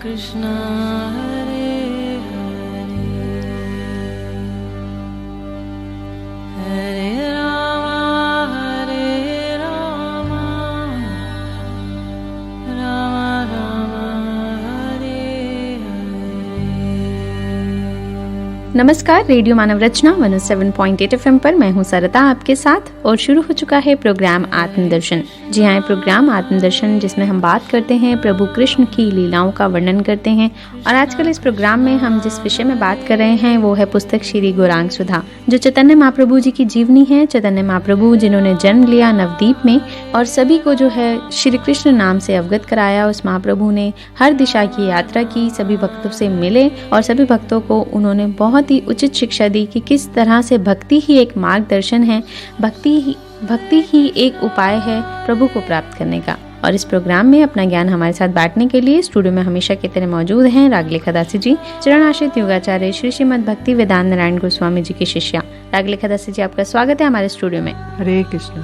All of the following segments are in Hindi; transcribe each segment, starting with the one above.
Krishna Hare Hare Hare Rama Rama Rama Hare Hare। नमस्कार, रेडियो मानव रचना 107.8 FM पर मैं हूं सरता आपके साथ और शुरू हो चुका है प्रोग्राम आत्मदर्शन। जी हाँ, प्रोग्राम आत्मदर्शन जिसमें हम बात करते हैं प्रभु कृष्ण की लीलाओं का वर्णन करते हैं। और आजकल इस प्रोग्राम में हम जिस विषय में बात कर रहे हैं वो है पुस्तक श्री गौरांग सुधा, जो चैतन्य महाप्रभु जी की जीवनी है। चैतन्य महाप्रभु जिन्होंने जन्म लिया नवद्वीप में और सभी को जो है श्री कृष्ण नाम से अवगत कराया। उस महाप्रभु ने हर दिशा की यात्रा की, सभी भक्तों से मिले और सभी भक्तों को उन्होंने बहुत ही उचित शिक्षा दी कि किस तरह से भक्ति ही एक मार्गदर्शन है, भक्ति ही एक उपाय है प्रभु को प्राप्त करने का। और इस प्रोग्राम में अपना ज्ञान हमारे साथ बांटने के लिए स्टूडियो में हमेशा की तरह मौजूद हैं रागलेखा दासी जी, चरणाश्रित योगाचार्य श्री श्रीमद भक्ति वेदांत नारायण गोस्वामी जी की शिष्या। रागलेखा दासी जी, आपका स्वागत है हमारे स्टूडियो में। हरे कृष्ण।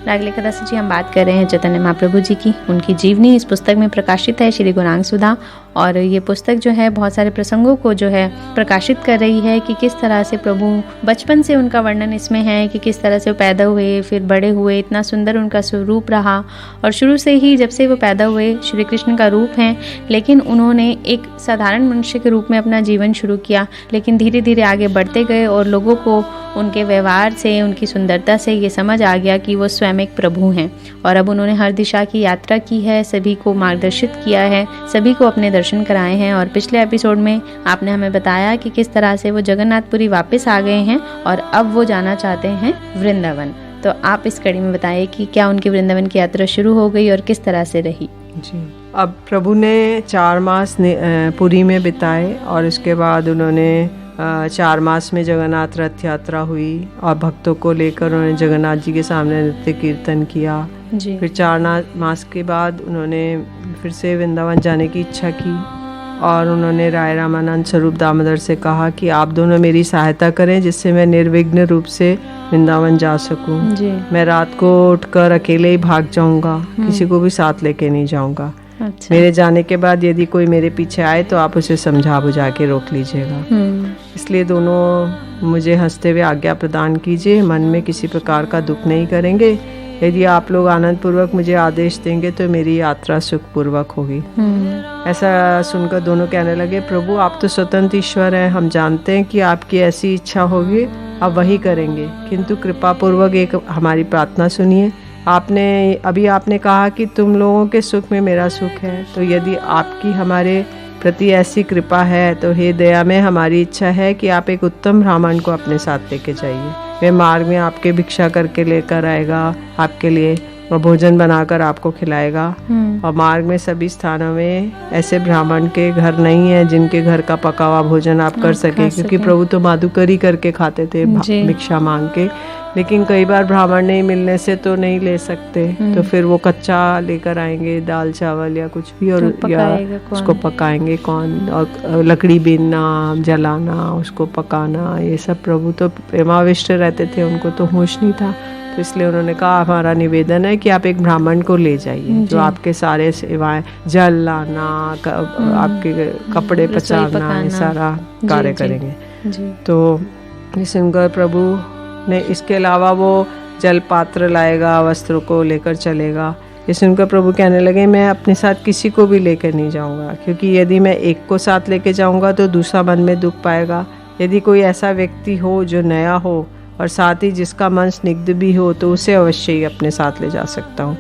रागलेखा दासी जी, हम बात कर रहे हैं चैतन्य महाप्रभु जी की, उनकी जीवनी इस पुस्तक में प्रकाशित है श्री गौरांग सुधा। और ये पुस्तक जो है बहुत सारे प्रसंगों को जो है प्रकाशित कर रही है कि किस तरह से प्रभु बचपन से उनका वर्णन इसमें है कि किस तरह से वो पैदा हुए, फिर बड़े हुए, इतना सुंदर उनका स्वरूप रहा। और शुरू से ही जब से वो पैदा हुए श्री कृष्ण का रूप हैं, लेकिन उन्होंने एक साधारण मनुष्य के रूप में अपना जीवन शुरू किया, लेकिन धीरे धीरे आगे बढ़ते गए और लोगों को उनके व्यवहार से, उनकी सुंदरता से ये समझ आ गया कि वो स्वयं एक प्रभु हैं। और अब उन्होंने हर दिशा की यात्रा की है, सभी को मार्गदर्शित किया है, सभी को अपने दर्शन कराए हैं। और पिछले एपिसोड में आपने हमें बताया कि किस तरह से वो जगन्नाथपुरी वापस आ गए हैं और अब वो जाना चाहते हैं वृंदावन। तो आप इस कड़ी में बताइए कि क्या उनकी वृंदावन की यात्रा शुरू हो गई और किस तरह से रही। जी, अब प्रभु ने 4 मास पुरी में बिताए और इसके बाद उन्होंने 4 मास में जगन्नाथ रथ यात्रा हुई और भक्तों को लेकर उन्होंने जगन्नाथ जी के सामने नृत्य कीर्तन किया जी। फिर 4 मास के बाद उन्होंने फिर से वृंदावन जाने की इच्छा की और उन्होंने राय रामानंद स्वरूप दामोदर से कहा कि आप दोनों मेरी सहायता करें जिससे मैं निर्विघ्न रूप से वृंदावन जा सकूं। मैं रात को उठकर अकेले ही भाग जाऊंगा, किसी को भी साथ लेके नहीं जाऊंगा। अच्छा। मेरे जाने के बाद यदि कोई मेरे पीछे आए तो आप उसे समझा बुझा के रोक लीजिएगा। इसलिए दोनों मुझे हंसते हुए आज्ञा प्रदान कीजिए, मन में किसी प्रकार का दुख नहीं करेंगे। यदि आप लोग आनंद पूर्वक मुझे आदेश देंगे तो मेरी यात्रा सुख पूर्वक होगी। ऐसा सुनकर दोनों कहने लगे, प्रभु आप तो स्वतंत्र ईश्वर हैं, हम जानते हैं कि आपकी ऐसी इच्छा होगी, आप वही करेंगे, किंतु कृपा पूर्वक एक हमारी प्रार्थना सुनिए। आपने कहा कि तुम लोगों के सुख में मेरा सुख है, तो यदि आपकी हमारे प्रति ऐसी कृपा है तो हे दया में हमारी इच्छा है कि आप एक उत्तम ब्राह्मण को अपने साथ लेके जाइए। वे मार्ग में आपके भिक्षा करके लेकर आएगा आपके लिए और भोजन बनाकर आपको खिलाएगा। और मार्ग में सभी स्थानों में ऐसे ब्राह्मण के घर नहीं है जिनके घर का पका हुआ भोजन आप कर सके, क्योंकि प्रभु तो माधुकरी करके खाते थे भिक्षा मांग के। लेकिन कई बार ब्राह्मण नहीं मिलने से तो नहीं ले सकते, तो फिर वो कच्चा लेकर आएंगे, दाल चावल या कुछ भी, और या उसको पकाएंगे कौन, और लकड़ी बीनना, जलाना, उसको पकाना, ये सब प्रभु तो प्रेमाविष्ट रहते थे, उनको तो होश नहीं था। तो इसलिए उन्होंने कहा हमारा निवेदन है कि आप एक ब्राह्मण को ले जाइए जो आपके सारे सेवाएं, जल लाना, आपके कपड़े पचाना, ये सारा कार्य करेंगे। तो सुनकर प्रभु ने इसके अलावा वो जल पात्र लाएगा, वस्त्रों को लेकर चलेगा। ये सुनकर प्रभु कहने लगे, मैं अपने साथ किसी को भी लेकर नहीं जाऊंगा, क्योंकि यदि मैं एक को साथ लेके जाऊंगा तो दूसरा मन में दुख पाएगा। यदि कोई ऐसा व्यक्ति हो जो नया हो और साथ ही जिसका मन स्निग्ध भी हो तो उसे अवश्य ही अपने साथ ले जा सकता हूँ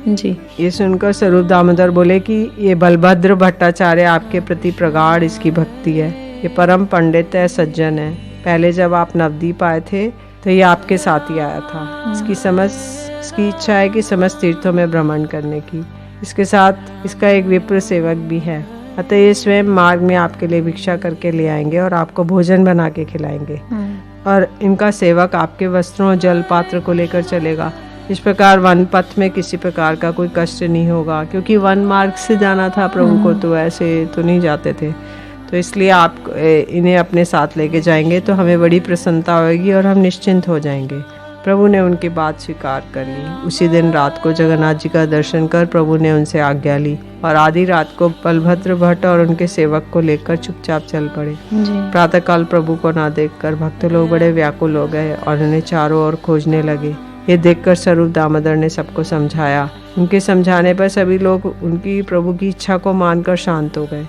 जी। ये सुनकर स्वरूप दामोदर बोले कि ये बलभद्र भट्टाचार्य आपके प्रति प्रगाढ़ इसकी भक्ति है, ये परम पंडित है, सज्जन है। पहले जब आप नवद्वीप आए थे तो ये आपके साथ ही आया था। इसकी इच्छा है कि समस्त तीर्थों में भ्रमण करने की। इसके साथ इसका एक विप्र सेवक भी है, अतः ये स्वयं मार्ग में आपके लिए भिक्षा करके ले आएंगे और आपको भोजन बना के खिलाएंगे। और इनका सेवक आपके वस्त्रों और जल पात्र को लेकर चलेगा। इस प्रकार वन पथ में किसी प्रकार का कोई कष्ट नहीं होगा, क्योंकि वन मार्ग से जाना था प्रभु को, तो ऐसे तो नहीं जाते थे। तो इसलिए आप इन्हें अपने साथ लेके जाएंगे तो हमें बड़ी प्रसन्नता होगी और हम निश्चिंत हो जाएंगे। प्रभु ने उनकी बात स्वीकार कर ली। उसी दिन रात को जगन्नाथ जी का दर्शन कर प्रभु ने उनसे आज्ञा ली और आधी रात को बलभद्र भट्ट और उनके सेवक को लेकर चुपचाप चल पड़े। प्रातःकाल प्रभु को ना देखकर भक्त लोग बड़े व्याकुल हो गए और उन्हें चारों ओर खोजने लगे। ये देखकर स्वरूप दामोदर ने सबको समझाया। उनके समझाने पर सभी लोग उनकी प्रभु की इच्छा को मानकर शांत हो गए।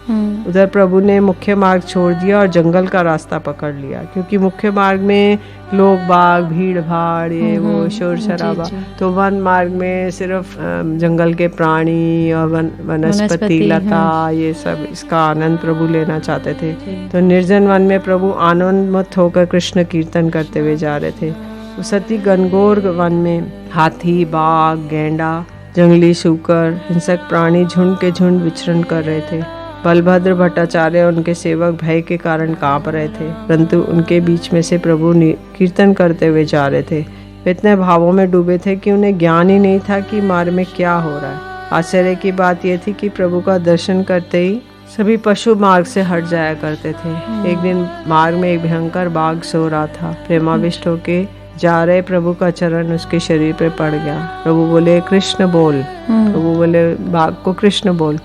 उधर प्रभु ने मुख्य मार्ग छोड़ दिया और जंगल का रास्ता पकड़ लिया, क्योंकि मुख्य मार्ग में लोग बाग, भीड़ भाड़, ये वो शोर शराबा, तो वन मार्ग में सिर्फ जंगल के प्राणी और वनस्पति लता, ये सब, इसका आनंद प्रभु लेना चाहते थे। तो निर्जन वन में प्रभु आनंदमत होकर कृष्ण कीर्तन करते हुए जा रहे थे। उस अति घनघोर वन में हाथी, बाघ, गैंडा, जंगली सूकर, हिंसक प्राणी झुंड के झुंड विचरण कर रहे थे। बलभद्र भट्टाचार्य और उनके सेवक भय के कारण कांप रहे थे, परंतु उनके बीच में से प्रभु कीर्तन करते हुए जा रहे थे। वे इतने भावों में डूबे थे कि उन्हें ज्ञान ही नहीं था कि मार्ग में क्या हो रहा है। आश्चर्य की बात यह थी कि प्रभु का दर्शन करते ही सभी पशु मार्ग से हट जाया करते थे। एक दिन मार्ग में एक भयंकर बाघ सो रहा था। प्रेमाविष्ट होके जा रहे प्रभु का चरण उसके शरीर पे पड़ गया। प्रभु बोले, कृष्ण बोल। प्रभु बोले बाघ को, कृष्ण बोल।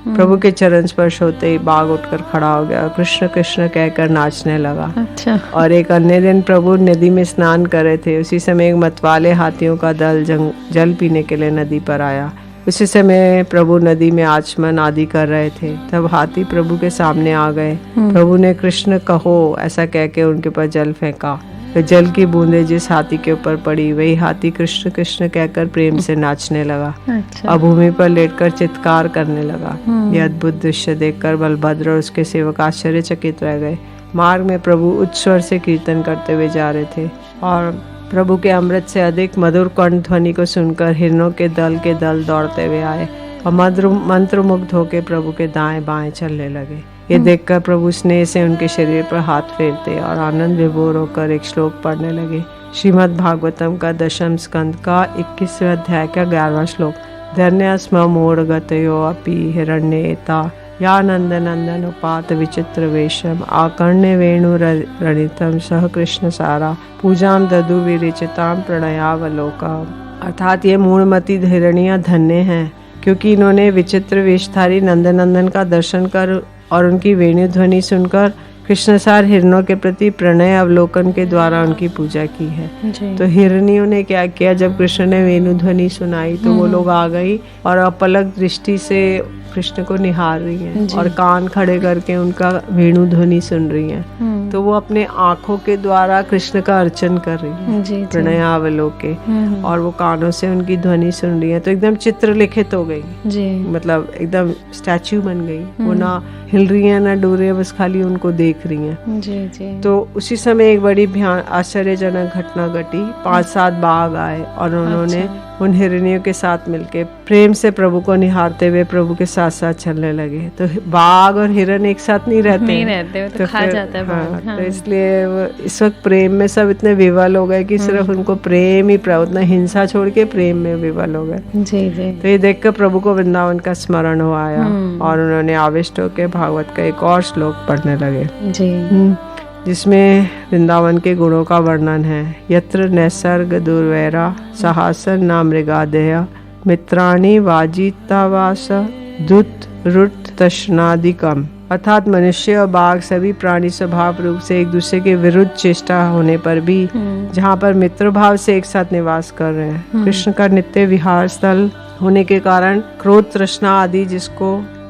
प्रभु के चरण स्पर्श होते ही बाघ उठकर खड़ा हो गया, कृष्ण कृष्ण कहकर नाचने लगा। अच्छा। और एक अन्य दिन प्रभु नदी में स्नान कर रहे थे। उसी समय एक मतवाले हाथियों का दल जल पीने के लिए नदी पर आया। उसी समय प्रभु नदी में आचमन आदि कर रहे थे। तब हाथी प्रभु के सामने आ गए। प्रभु ने कृष्ण कहो ऐसा कह के उनके ऊपर जल फेंका। तो जल की बूंदे जिस हाथी के ऊपर पड़ी, वही हाथी कृष्ण कृष्ण कहकर प्रेम से नाचने लगा। अच्छा। और भूमि पर लेटकर चित्कार करने लगा। यह अद्भुत दृश्य देखकर बलभद्र और उसके सेवक आश्चर्यचकित रह गए। मार्ग में प्रभु उच्च स्वर से कीर्तन करते हुए जा रहे थे और प्रभु के अमृत से अधिक मधुर कंठ ध्वनि को सुनकर हिरणों के दल दौड़ते हुए आए और मंत्र मुग्ध होकर प्रभु के दाएं बाएं चलने लगे। ये देखकर प्रभु स्नेह से उनके शरीर पर हाथ फेरते और आनंद विभोर होकर एक श्लोक पढ़ने लगे। श्रीमद् भागवतम का 10वें स्कंद का 21वें अध्याय का 11वां श्लोक। धन्य स्म मोड़गतयो अपि हिरण्येता या नंद नंदन उपात विचित्र वेशम आकर्ण्य वेणु रणितम सह कृष्ण सारा पूजाम ददु विरिचिताम प्रणयावलोका। अर्थात ये मूढ़मती हिरण्या धन्य हैं, क्योंकि इन्होंने विचित्र वेशधारी नंदनंदन का दर्शन कर और उनकी वेणु ध्वनि सुनकर कृष्णसार हिरणों के प्रति प्रणय अवलोकन के द्वारा उनकी पूजा की है। तो हिरनियों ने क्या किया, जब कृष्ण ने वेणु ध्वनि सुनाई तो वो लोग आ गई और अपलक दृष्टि से कृष्ण को निहार रही हैं और कान खड़े करके उनका वेणु ध्वनि सुन रही हैं। तो वो अपने आंखों के द्वारा कृष्ण का अर्चन कर रही है प्रणयावलोके, और वो कानों से उनकी ध्वनि सुन रही है। तो एकदम चित्र लिखित हो गई जी, मतलब एकदम स्टैचू बन गई। वो ना हिल रही है ना डूब रही है, बस खाली उनको देख रही हैं। जी जी। तो उसी समय एक बड़ी आश्चर्यजनक घटना घटी। 5-7 बाघ आए और उन्होंने उन हिरनियों के साथ मिलके प्रेम से प्रभु को निहारते हुए प्रभु के साथ साथ चलने लगे। तो बाघ और हिरन एक साथ नहीं रहते तो खा जाता है। हाँ। तो इसलिए वो इस वक्त प्रेम में सब इतने विवल हो गए कि सिर्फ उनको प्रेम ही उतना हिंसा छोड़ के प्रेम में विवल हो गए। जी जी। तो ये देखकर प्रभु को वृंदावन का स्मरण हो आया और उन्होंने आविष्ट होकर भागवत का एक और श्लोक पढ़ने लगे जी, जिसमें वृंदावन के गुणों का वर्णन है। यत्र नैसर्ग दुर्वैरा सहासन नाम मृगादेय मित्राणि वाजितावास दुत रुट तशनादिकम। अर्थात मनुष्य और बाघ सभी प्राणी स्वभाव रूप से एक दूसरे के विरुद्ध चेष्टा होने पर भी जहाँ पर मित्र भाव से एक साथ निवास कर रहे हैं। कृष्ण का नित्य विहार स्थल होने के कारण क्रोध तृष्णा आदि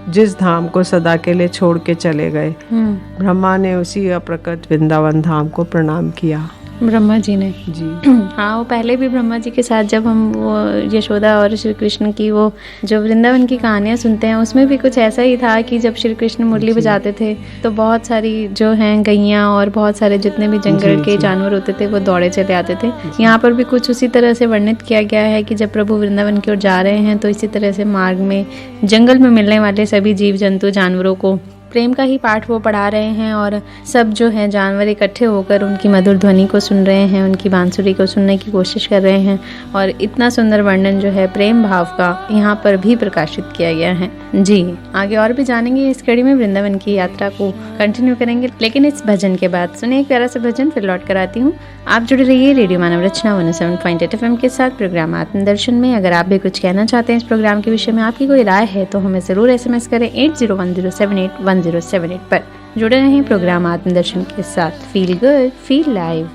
जिस धाम को सदा के लिए छोड़ के चले गए, ब्रह्मा ने उसी अप्रकट वृंदावन धाम को प्रणाम किया। ब्रह्मा जी ने जी। हाँ, वो पहले भी ब्रह्मा जी के साथ जब हम वो यशोदा और श्री कृष्ण की वो जो वृंदावन की कहानियाँ सुनते हैं, उसमें भी कुछ ऐसा ही था कि जब श्री कृष्ण मुरली बजाते थे तो बहुत सारी जो हैं गैयाँ और बहुत सारे जितने भी जंगल के जानवर होते थे वो दौड़े चले आते थे। यहाँ पर भी कुछ उसी तरह से वर्णित किया गया है कि जब प्रभु वृंदावन की ओर जा रहे हैं तो इसी तरह से मार्ग में जंगल में मिलने वाले सभी जीव जंतु जानवरों को प्रेम का ही पाठ वो पढ़ा रहे हैं और सब जो है जानवर इकट्ठे होकर उनकी मधुर ध्वनि को सुन रहे हैं, उनकी बांसुरी को सुनने की कोशिश कर रहे हैं और इतना सुंदर वर्णन जो है प्रेम भाव का यहाँ पर भी प्रकाशित किया गया है। जी, आगे और भी जानेंगे इस कड़ी में, वृंदावन की यात्रा को कंटिन्यू करेंगे, लेकिन इस भजन के बाद सुनिए एक प्यारा सा भजन, फिर लौट कर आती हूँ। आप जुड़े रहिए रेडियो मानव रचना 107.8 FM के साथ प्रोग्राम आत्मदर्शन में। अगर आप भी कुछ कहना चाहते हैं इस प्रोग्राम के विषय में, आपकी कोई राय है तो हमें ज़रूर SMS करें 8010781078 पर। जुड़े रहें प्रोग्राम आत्मदर्शन के साथ। Feel good, feel live.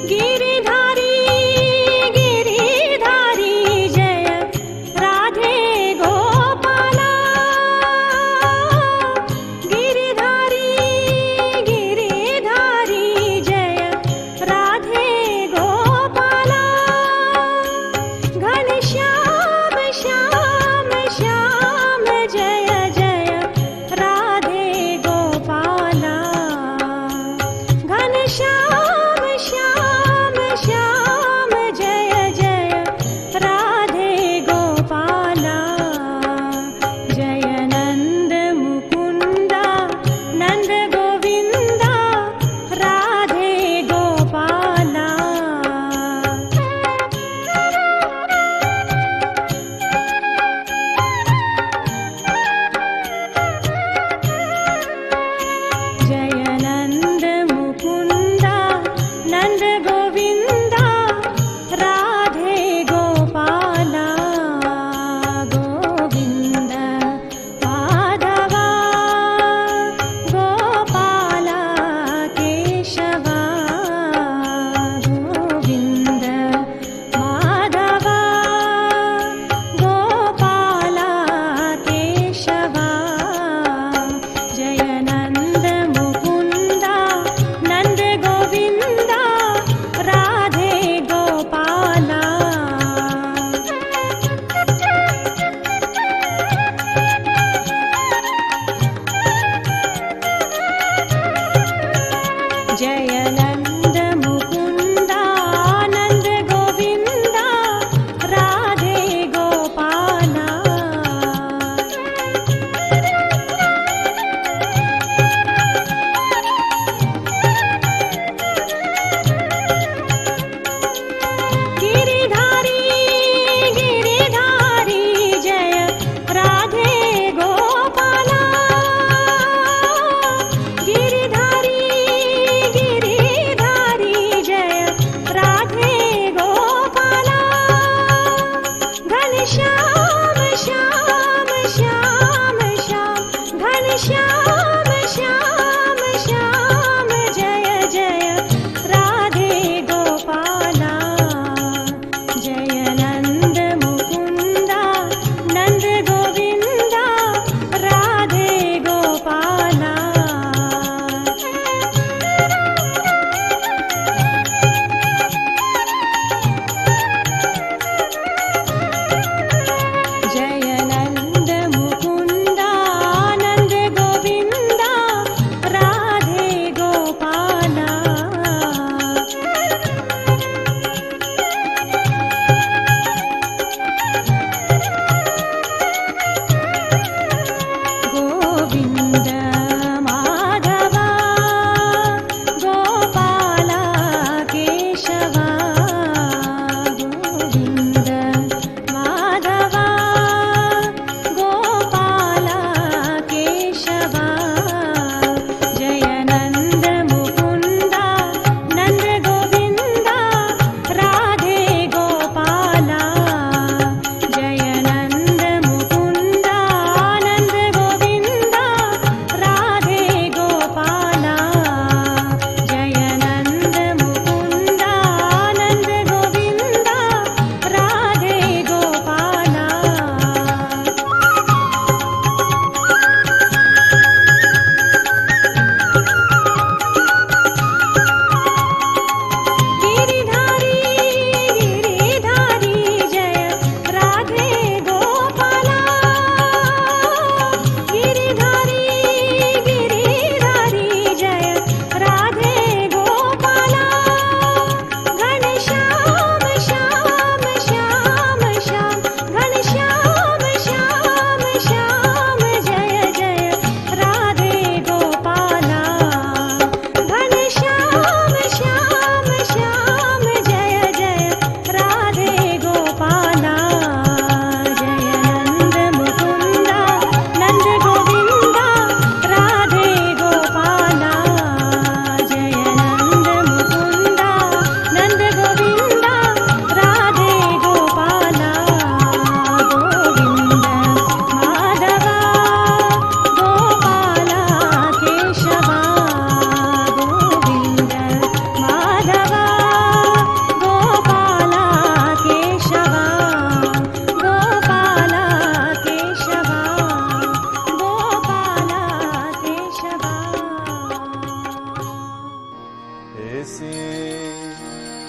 गिरिधा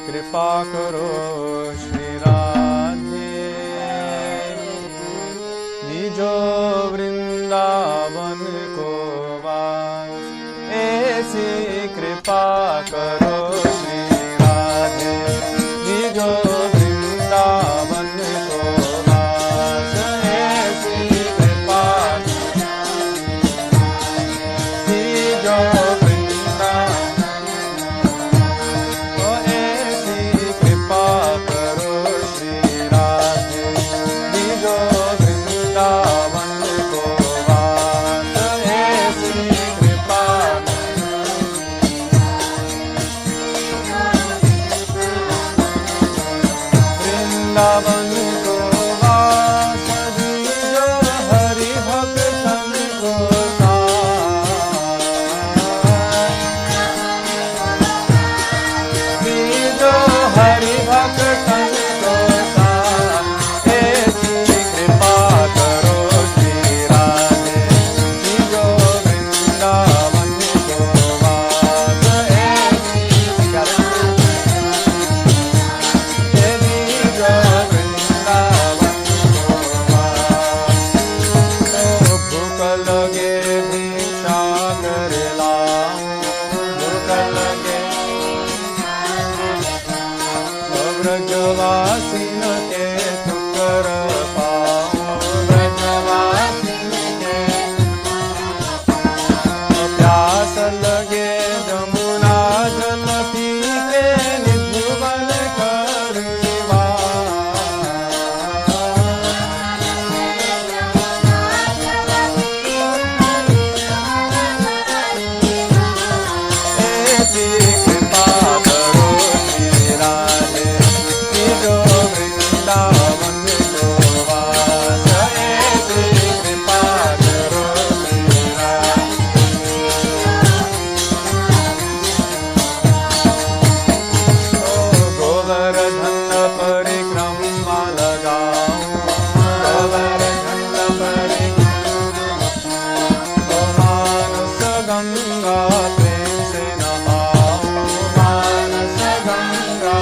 कृपा करो श्री राधे निजो वृंदावन को वास ऐसी कृपा करो श्री राधे निजो वृंदावन को वास ऐसी कृपा निजो वृंदावन को वास दीजो हरि भक्तन को दीजो हरि भक्तन को ऐसी कृपा करो श्री राधे दीजो वृंदावन को वास ऐसी ब्रजवासिन के ठुकर पाओ ब्रजवासिन के प्यास लगे जमुना जल पीते निधुवन कर ऐसी कृपा करो श्री राधे निजो वृंदावन को वास ऐसी कृपा करो श्री राधे गोवर्धन परिक्रमा लगाओ गोवर्धन परिक्रमा मानस गंगा प्रेम से नहाओ मानस गंगा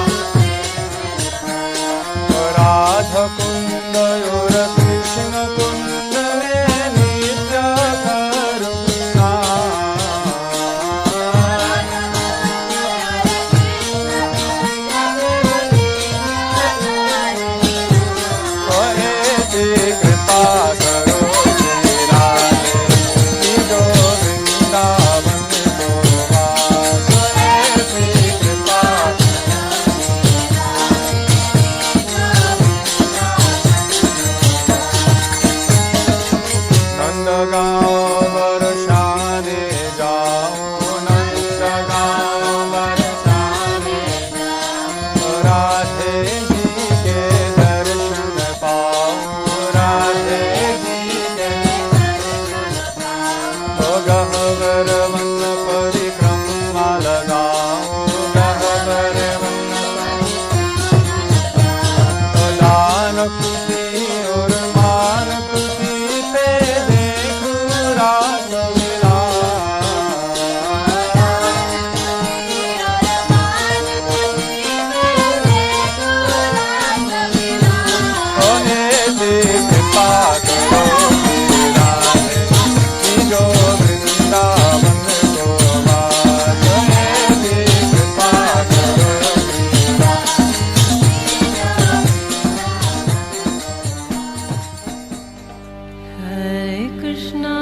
राधा कुंड और कृष्ण कुंड में नित्य करुणा ऐसी कृपा करो श्री राधे निजो वृंदावन को वास ऐसी कृपा नंदगांव बरसाने जाओ नंदगांव बरसाने राधे जी के दर्शन पाओ राधे जी के गहवर वन परिक्रमा लगाओ गहवर वन लाल कुटी और मान कुटी पे देखो रास कृपा करो श्री राधे निजो वृंदावन को वास ऐसी कृपा करो Shri Hare Krishna,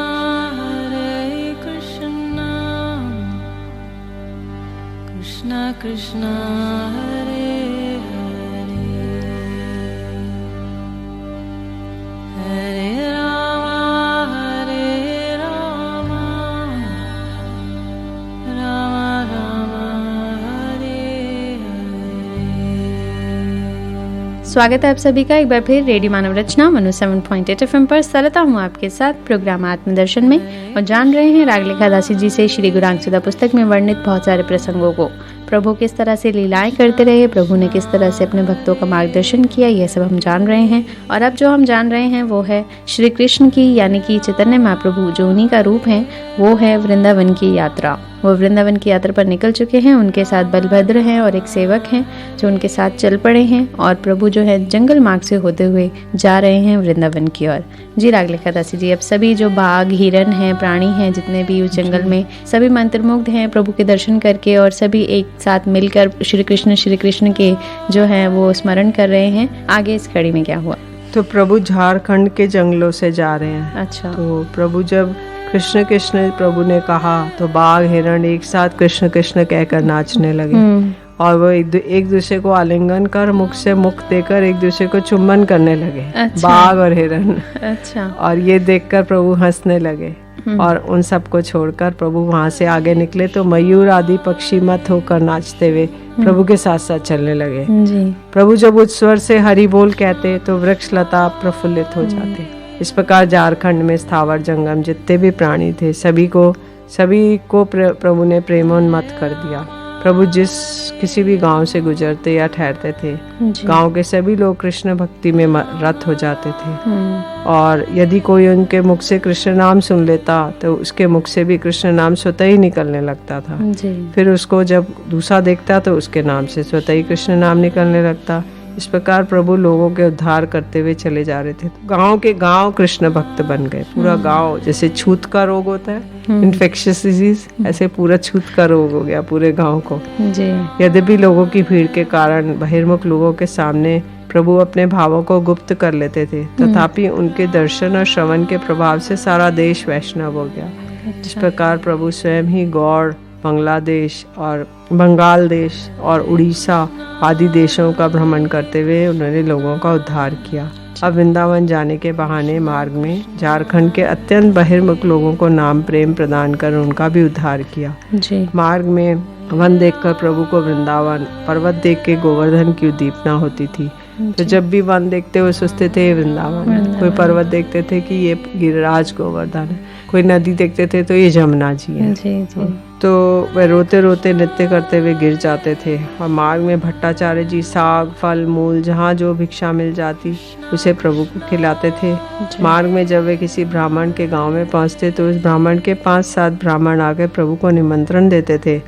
Krishna Krishna, Hare Hare, Hare Rama, Rama Rama, Hare Hare। स्वागत है आप सभी का एक बार फिर रेडियो मानव रचना 107.8 FM पर। सरलता हूँ आपके साथ प्रोग्राम आत्मदर्शन में और जान रहे हैं रागलेखा दासी जी से श्री गुरांग सुधा पुस्तक में वर्णित बहुत सारे प्रसंगों को। प्रभु किस तरह से लीलाएं करते रहे, प्रभु ने किस तरह से अपने भक्तों का मार्गदर्शन किया, यह सब हम जान रहे हैं। और अब जो हम जान रहे हैं वो है श्री कृष्ण की यानी कि चैतन्य महाप्रभु जो उन्हीं का रूप है, वो है वृंदावन की यात्रा। वो वृंदावन की यात्रा पर निकल चुके हैं। उनके साथ बलभद्र हैं और एक सेवक हैं जो उनके साथ चल पड़े हैं और प्रभु जो है जंगल मार्ग से होते हुए जा रहे हैं वृंदावन की ओर। जी रागलेखा दासी जी, अब सभी जो बाघ, हिरन हैं, प्राणी हैं, जितने भी उस जंगल में, सभी मंत्रमुग्ध हैं प्रभु के दर्शन करके और सभी एक साथ मिलकर श्री कृष्ण के जो है वो स्मरण कर रहे हैं। आगे इस कड़ी में क्या हुआ? तो प्रभु झारखंड के जंगलों से जा रहे हैं। अच्छा। तो प्रभु जब कृष्ण कृष्ण प्रभु ने कहा तो बाघ, हिरण एक साथ कृष्ण कृष्ण कहकर नाचने लगे और वो एक दूसरे को आलिंगन कर मुख से मुख देकर एक दूसरे को चुम्बन करने लगे। अच्छा। बाघ और हिरण। अच्छा। और ये देखकर प्रभु हंसने लगे और उन सबको छोड़कर प्रभु वहां से आगे निकले तो मयूर आदि पक्षी मत होकर नाचते हुए प्रभु के साथ साथ चलने लगे। जी। प्रभु जब उच्च स्वर से हरि बोल कहते तो वृक्ष लता प्रफुल्लित हो जाते। इस प्रकार झारखंड में स्थावर जंगम जितने भी प्राणी थे सभी को प्रभु ने प्रेमोन्मत्त कर दिया। प्रभु किसी भी गांव से गुजरते या ठहरते थे, गांव के सभी लोग कृष्ण भक्ति में रत हो जाते थे और यदि कोई उनके मुख से कृष्ण नाम सुन लेता तो उसके मुख से भी कृष्ण नाम स्वतः ही निकलने लगता था। फिर उसको जब दूसरा देखता तो उसके नाम से स्वतः ही कृष्ण नाम निकलने लगता। इस प्रकार प्रभु लोगों के उद्धार करते हुए चले जा रहे थे। गांव के गांव कृष्ण भक्त बन गए। पूरा गांव, जैसे छूत का रोग होता है, इन्फेक्शियस डिजीज, ऐसे पूरा छूत का रोग हो गया पूरे गांव को। यद्यपि लोगों की भीड़ के कारण बहिर्मुख लोगों के सामने प्रभु अपने भावों को गुप्त कर लेते थे, तथापि उनके दर्शन और श्रवण के प्रभाव से सारा देश वैष्णव हो गया। इस प्रकार प्रभु स्वयं ही गौड़, बांग्लादेश और बंगाल देश और उड़ीसा आदि देशों का भ्रमण करते हुए उन्होंने लोगों का उद्धार किया। अब वृंदावन जाने के बहाने मार्ग में झारखंड के अत्यंत बहिर्मुख लोगों को नाम प्रेम प्रदान कर उनका भी उद्धार किया। मार्ग में वन देखकर प्रभु को वृंदावन, पर्वत देख के गोवर्धन की उद्दीपना होती थी। तो जब भी वन देखते हुए सोचते थे वृंदावन, कोई पर्वत देखते थे कि ये गिरिराज गोवर्धन है, कोई नदी देखते थे तो ये जमुना जी है। तो वे रोते रोते नृत्य करते हुए गिर जाते थे और मार्ग में भट्टाचार्य जी साग, फल, मूल जहाँ जो भिक्षा मिल जाती उसे प्रभु को खिलाते थे। मार्ग में जब वे किसी ब्राह्मण के गांव में पहुंचते तो उस ब्राह्मण के 5-7 ब्राह्मण आकर प्रभु को निमंत्रण देते थे।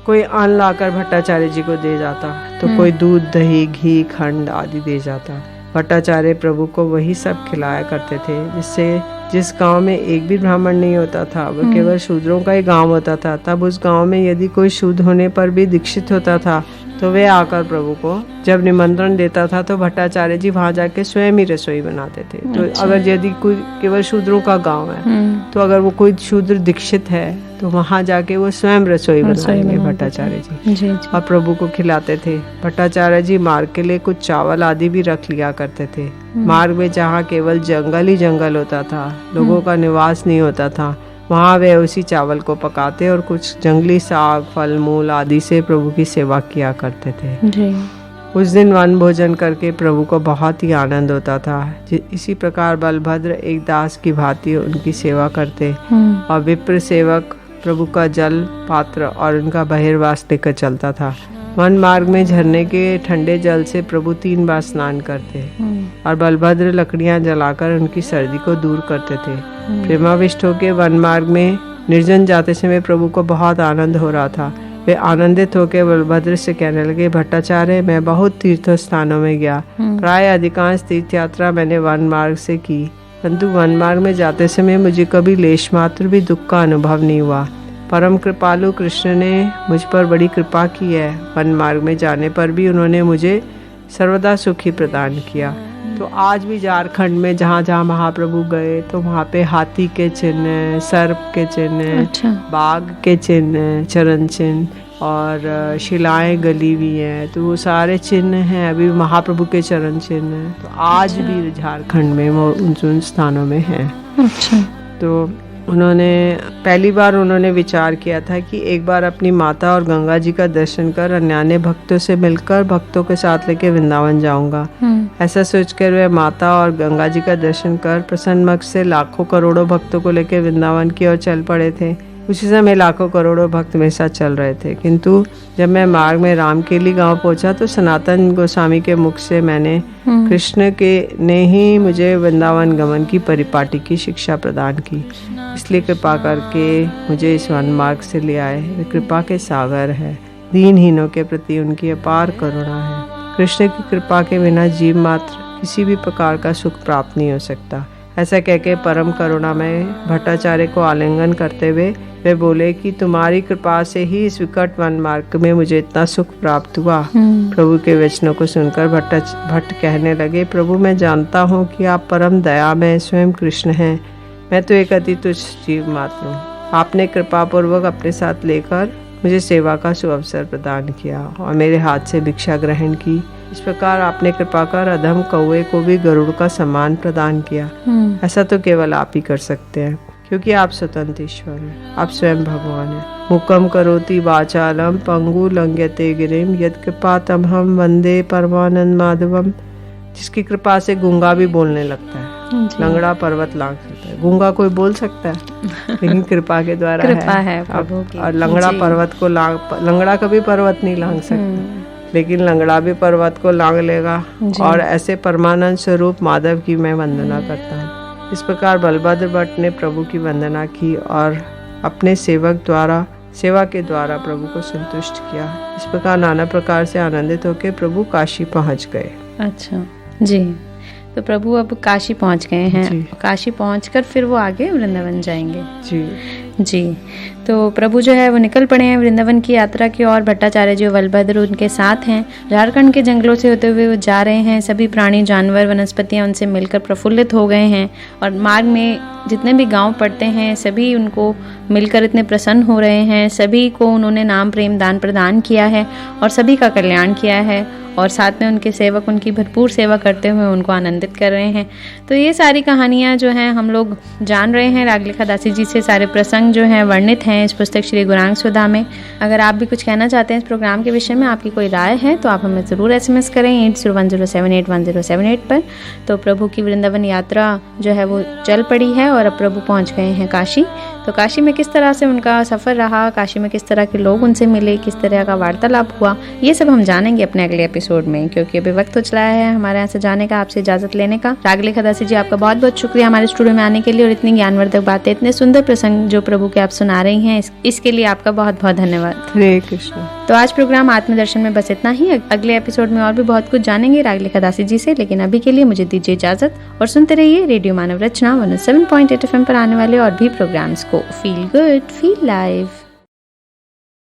कोई अन्न लाकर भट्टाचार्य जी को दे जाता तो कोई दूध, दही, घी, खंड आदि दे जाता। भट्टाचार्य प्रभु को वही सब खिलाया करते थे। जिस गांव में एक भी ब्राह्मण नहीं होता था, वो केवल शूद्रों का ही गांव होता था, तब उस गांव में यदि कोई शुद्ध होने पर भी दीक्षित होता था तो वे आकर प्रभु को जब निमंत्रण देता था तो भट्टाचार्य जी वहां जाके स्वयं ही रसोई बनाते थे। तो अगर यदि कोई केवल शूद्रों का गांव है तो अगर वो कोई शूद्र दीक्षित है तो वहां जाके वो स्वयं रसोई बनाएंगे भट्टाचार्य जी और प्रभु को खिलाते थे। भट्टाचार्य जी मार्ग के लिए कुछ चावल आदि भी रख लिया करते थे। मार्ग में जहाँ केवल जंगल ही जंगल होता था, लोगों का निवास नहीं होता था, वहाँ वे उसी चावल को पकाते और कुछ जंगली साग, फल मूल आदि से प्रभु की सेवा किया करते थे। उस दिन वन भोजन करके प्रभु को बहुत ही आनंद होता था। इसी प्रकार बलभद्र एक दास की भांति उनकी सेवा करते और विप्र सेवक प्रभु का जल पात्र और उनका बहिर्वास लेकर चलता था। वन मार्ग में झरने के ठंडे जल से प्रभु 3 बार स्नान करते और बलभद्र लकड़ियां जलाकर उनकी सर्दी को दूर करते थे। प्रेमाविष्ट होकर वन मार्ग में निर्जन जाते समय प्रभु को बहुत आनंद हो रहा था। वे आनंदित होकर बलभद्र से कहने लगे, भट्टाचार्य, मैं बहुत तीर्थ स्थानों में गया, प्राय अधिकांश तीर्थ यात्रा मैंने वन मार्ग से की, परंतु वन मार्ग में जाते समय मुझे कभी लेश मात्र भी दुख का अनुभव नहीं हुआ। परम कृपालु कृष्ण ने मुझ पर बड़ी कृपा की है। वन मार्ग में जाने पर भी उन्होंने मुझे सर्वदा सुखी प्रदान किया। तो आज भी झारखंड में जहाँ जहाँ महाप्रभु गए तो वहाँ पे हाथी के चिन्ह, सर्प के चिन्ह, बाघ के चिन्ह, चरण चिन्ह और शिलाएं गली हुई हैं। तो वो सारे चिन्ह हैं, अभी महाप्रभु के चरण चिन्ह। तो आज भी झारखंड में वो उन स्थानों में हैं। तो उन्होंने पहली बार विचार किया था कि एक बार अपनी माता और गंगा जी का दर्शन कर अन्यान्य भक्तों से मिलकर भक्तों के साथ लेके वृंदावन जाऊंगा। ऐसा सोचकर वे माता और गंगा जी का दर्शन कर प्रसन्न मुख से लाखों करोड़ों भक्तों को लेकर वृंदावन की ओर चल पड़े थे। उसी समय लाखों करोड़ों भक्त मेरे साथ चल रहे थे, किंतु जब मैं मार्ग में रामकेली गांव पहुंचा तो सनातन गोस्वामी के मुख से मैंने कृष्ण के ने ही मुझे वृंदावन गमन की परिपाटी की शिक्षा प्रदान की। इसलिए कृपा करके मुझे इस वन मार्ग से ले आए। वे कृपा के सागर है, दीनहीनों के प्रति उनकी अपार करुणा है। कृष्ण की कृपा के बिना जीव मात्र किसी भी प्रकार का सुख प्राप्त नहीं हो सकता। ऐसा कहके परम करुणामय भट्टाचार्य को आलिंगन करते हुए वे बोले कि तुम्हारी कृपा से ही इस विकट वन मार्ग में मुझे इतना सुख प्राप्त हुआ। प्रभु के वचनों को सुनकर भट्ट कहने लगे, प्रभु मैं जानता हूँ कि आप परम दयामय स्वयं कृष्ण हैं। मैं तो एक अति तुच्छ जीव मात्र हूँ। आपने कृपा पूर्वक अपने साथ लेकर मुझे सेवा का सुअवसर प्रदान किया और मेरे हाथ से भिक्षा ग्रहण की। इस प्रकार आपने कृपा कर अधम कौवे को भी गरुड़ का सम्मान प्रदान किया। ऐसा तो केवल आप ही कर सकते हैं, क्योंकि आप स्वतंत्र ईश्वर हैं, आप स्वयं भगवान हैं। मुकम करोति वाचालम पंगु लंघ्यते गिरिम यत् कृपा तमहम वंदे परमानंद माधवम। जिसकी कृपा से गूंगा भी बोलने लगता है, लंगड़ा पर्वत लांघ सकता है। गूंगा कोई बोल सकता है, लेकिन कृपा के द्वारा है प्रभु की। और लंगड़ा पर्वत को लंगड़ा कभी पर्वत नहीं लांघ सकता, लेकिन लंगड़ा भी पर्वत को लांघ लेगा। और ऐसे परमानंद स्वरूप माधव की मैं वंदना करता हूँ। इस प्रकार बलभद्र भट्ट ने प्रभु की वंदना की और अपने सेवा के द्वारा प्रभु को संतुष्ट किया। इस प्रकार नाना प्रकार से आनंदित होकर प्रभु काशी पहुँच गए। अच्छा जी, तो प्रभु अब काशी पहुंच गए हैं। काशी पहुंचकर फिर वो आगे वृंदावन जाएंगे। जी, तो प्रभु जो है वो निकल पड़े हैं वृंदावन की यात्रा की ओर। भट्टाचार्य जी बलभद्र उनके साथ हैं। झारखंड के जंगलों से होते हुए वो जा रहे हैं। सभी प्राणी जानवर वनस्पतियां उनसे मिलकर प्रफुल्लित हो गए हैं और मार्ग में जितने भी गांव पड़ते हैं सभी उनको मिलकर इतने प्रसन्न हो रहे हैं। सभी को उन्होंने नाम प्रेम दान प्रदान किया है और सभी का कल्याण किया है और साथ में उनके सेवक उनकी भरपूर सेवा करते हुए उनको आनंदित कर रहे हैं। तो ये सारी कहानियाँ जो हैं हम लोग जान रहे हैं रागलेखा दासी जी से। सारे प्रसंग जो हैं वर्णित हैं इस पुस्तक श्री गौरांग सुधा में। अगर आप भी कुछ कहना चाहते हैं इस प्रोग्राम के विषय में, आपकी कोई राय है तो आप हमें ज़रूर SMS करें 8010781078 पर। तो प्रभु की वृंदावन यात्रा जो है वो चल पड़ी है और अब प्रभु पहुँच गए हैं काशी। तो काशी में किस तरह से उनका सफ़र रहा, काशी में किस तरह के लोग उनसे मिले, किस तरह का वार्तालाप हुआ, ये सब हम जानेंगे अपने अगले एपिसोड में, क्योंकि अभी वक्त हो चला है हमारे यहाँ से जाने का, आपसे इजाजत लेने का। रागलेखा दासी जी आपका बहुत बहुत शुक्रिया हमारे स्टूडियो में आने के लिए और इतनी ज्ञानवर्धक बातें, इतने सुंदर प्रसंग जो प्रभु के आप सुना रही हैं, इसके लिए आपका बहुत बहुत धन्यवाद। हरे कृष्ण। तो आज प्रोग्राम आत्मदर्शन में बस इतना ही। अगले एपिसोड में और भी बहुत कुछ जानेंगे रागलेखा दासी जी से, लेकिन अभी के लिए मुझे दीजिए इजाजत और सुनते रहिए रेडियो मानव रचना 107.8 FM पर आने वाले और भी प्रोग्राम्स को। Feel good, feel live.